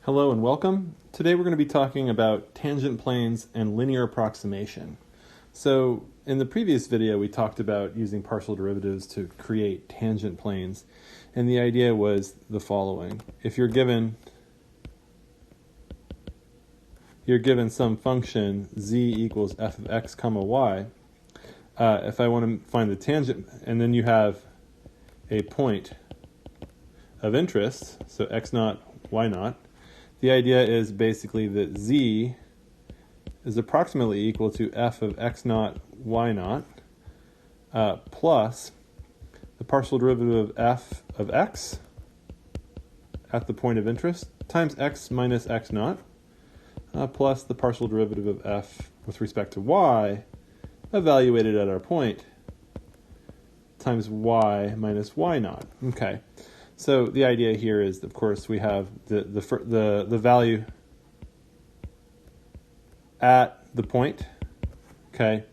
Hello and welcome. Today we're going to be talking about tangent planes and linear approximation. So in the previous video we talked about using partial derivatives to create tangent planes, and the idea was the following. If you're given some function z equals f of x comma y, if I want to find the tangent, and then you have a point of interest, so x naught, y naught, the idea is basically that z is approximately equal to f of x naught, y naught, plus the partial derivative of f of x at the point of interest times x minus x naught, plus the partial derivative of f with respect to y evaluated at our point times y minus y naught. Okay. So the idea here is, of course, we have the value at the point, okay?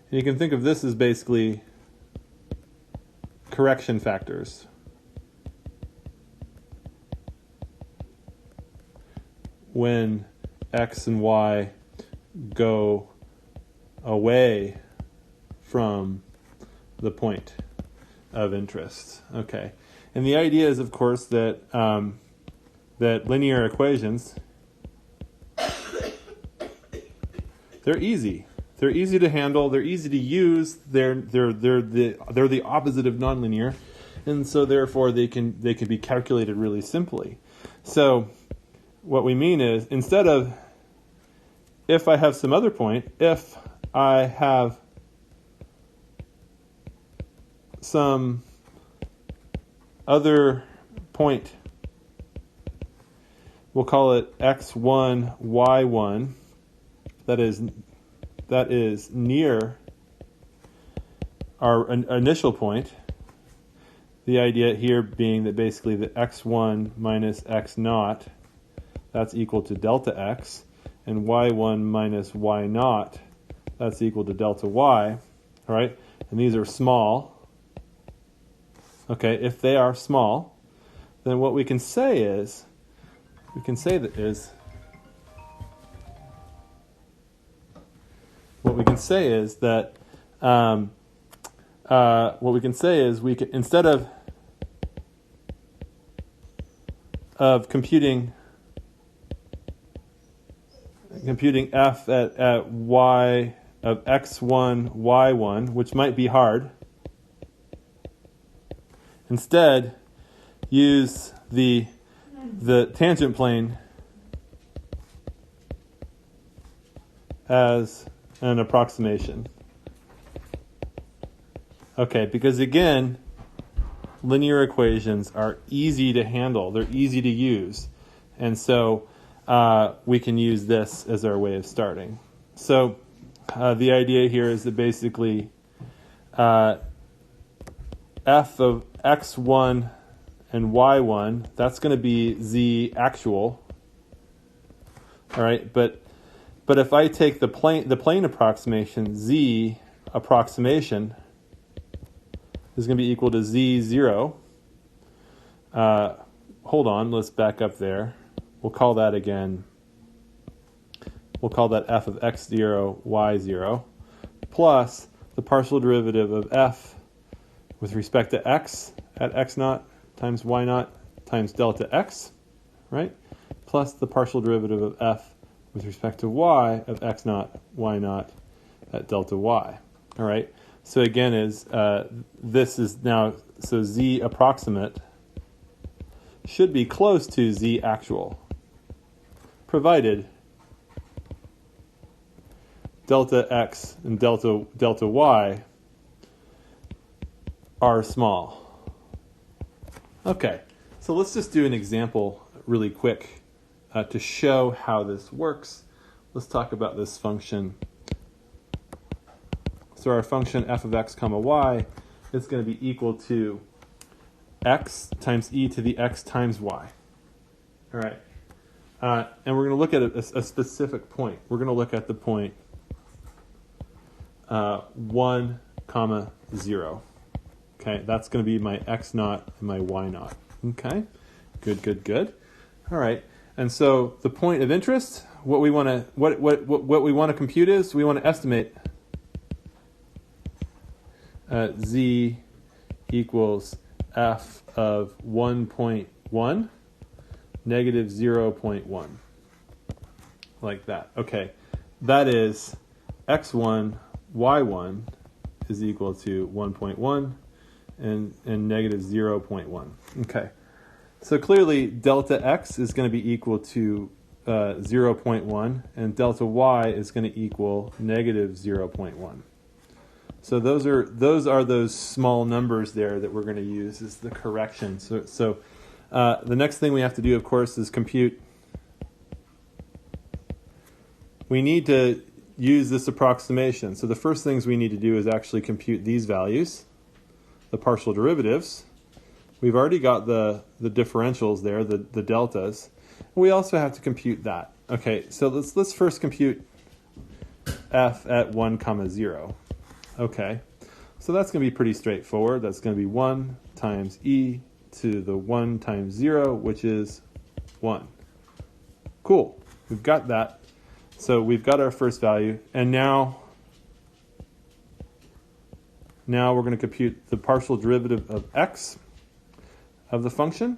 And you can think of this as basically correction factors. When x and y go away from the point of interest, okay? And the idea is, of course, that that linear equations, they're easy. They're easy to handle. They're easy to use. They're the opposite of nonlinear, and so therefore they can be calculated really simply. So what we mean is, instead of if I have some other point, if I have some other point, we'll call it x1, y1, that is near our initial point. The idea here being that basically the x1 minus x naught, that's equal to delta x, and y1 minus y naught, that's equal to delta y, all right? And these are small. Okay, if they are small, then what we can say is, we can say that we can, instead of computing f at y of x1, y1, which might be hard, instead, use the tangent plane as an approximation. Okay, because again, linear equations are easy to handle. They're easy to use. And so we can use this as our way of starting. So the idea here is that basically f of x1 and y1, that's going to be z actual. All right, but if I take the plane approximation, z approximation is going to be equal to z0. Hold on, let's back up there. We'll call that again. We'll call that f of x0, y0, plus the partial derivative of f with respect to x at x naught times y naught times delta x, right? Plus the partial derivative of f with respect to y of x naught, y naught at delta y, all right? So again, this is now, so z approximate should be close to z actual, provided delta x and delta y are small. Okay, so let's just do an example really quick to show how this works. Let's talk about this function. So our function f of x comma y is going to be equal to x times e to the x times y. All right, and we're going to look at a specific point. We're going to look at the point 1, 0. Okay, that's going to be my x naught and my y naught. Okay, good. All right, And so the point of interest, what we want to compute is we want to estimate z equals f of 1.1 negative 0.1, like that. Okay, that is x1 y1 is equal to 1.1 and negative 0.1. Okay, so clearly delta x is going to be equal to 0.1 and delta y is going to equal negative 0.1. So those are those small numbers there that we're going to use as the correction. So the next thing we have to do, of course, is compute. We need to use this approximation. So the first things we need to do is actually compute these values, the partial derivatives. We've already got the differentials there, the deltas. We also have to compute that. Okay, so let's first compute f at 1, 0. Okay, so that's going to be pretty straightforward. That's going to be 1 times e to the 1 times 0, which is 1. Cool, we've got that. So we've got our first value, and now we're going to compute the partial derivative of x of the function.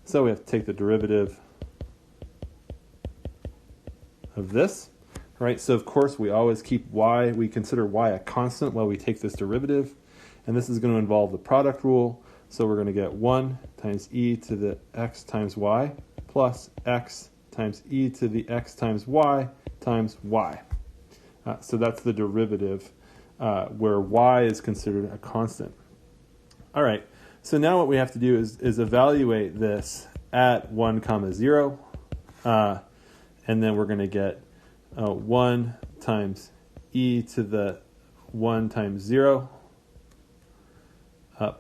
So we have to take the derivative of this. Right, so of course we always keep y, we consider y a constant while we take this derivative, and this is going to involve the product rule. So we're going to get 1 times e to the x times y plus x times e to the x times y. So that's the derivative where y is considered a constant. All right, so now what we have to do is evaluate this at 1, 0, and then we're going to get 1 times e to the 1 times 0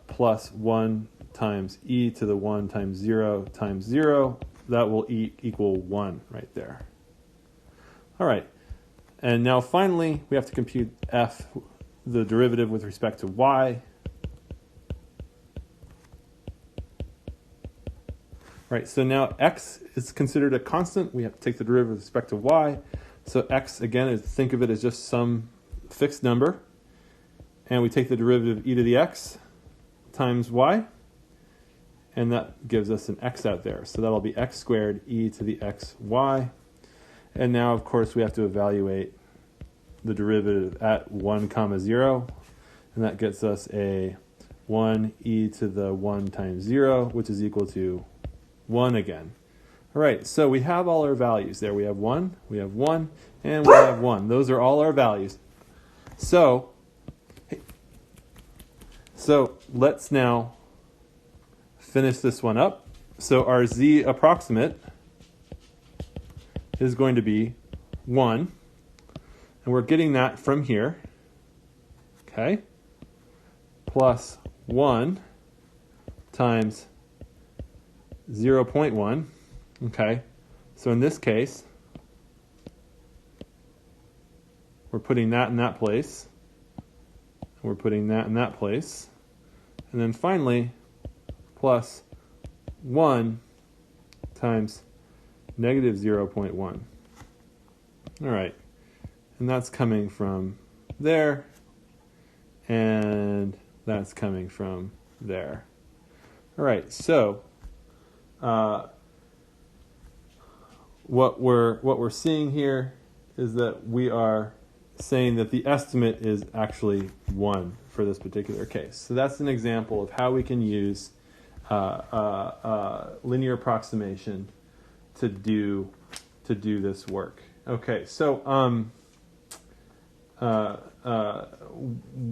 plus 1 times e to the 1 times 0 times 0. That will equal 1 right there. All right, and now finally we have to compute f, the derivative with respect to y. Right, so now x is considered a constant. We have to take the derivative with respect to y. So x, again, think of it as just some fixed number. And we take the derivative of e to the x times y. And that gives us an x out there. So that'll be x squared e to the x y. And now, of course, we have to evaluate the derivative at 1, 0. And that gets us a 1 e to the 1 times 0, which is equal to 1 again. All right, so we have all our values there. We have 1, and we have 1. Those are all our values. So let's now finish this one up. So our z approximate is going to be 1, and we're getting that from here, okay, plus 1 times 0.1. Okay, so in this case, we're putting that in that place, and we're putting that in that place, and then finally, plus 1 times negative 0.1. All right, and that's coming from there, and that's coming from there. All right, so what we're seeing here is that we are saying that the estimate is actually 1 for this particular case. So that's an example of how we can use linear approximation to do this work. Okay, so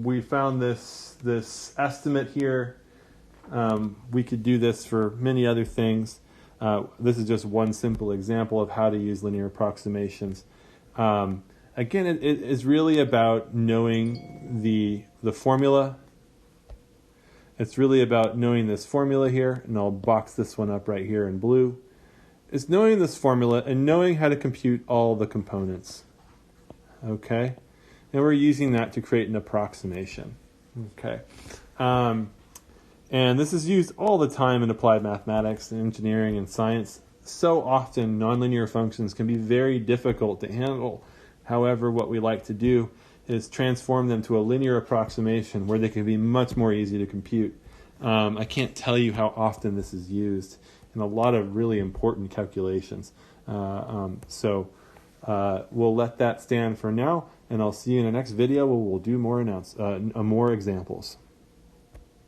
we found this estimate here. We could do this for many other things. This is just one simple example of how to use linear approximations. Again, it is really about knowing the formula. It's really about knowing this formula here, and I'll box this one up right here in blue. It's knowing this formula and knowing how to compute all the components. Okay? And we're using that to create an approximation. Okay? And this is used all the time in applied mathematics and engineering and science. so often nonlinear functions can be very difficult to handle. However, what we like to do is transform them to a linear approximation where they can be much more easy to compute. I can't tell you how often this is used in a lot of really important calculations. So we'll let that stand for now, and I'll see you in the next video where we'll do more examples.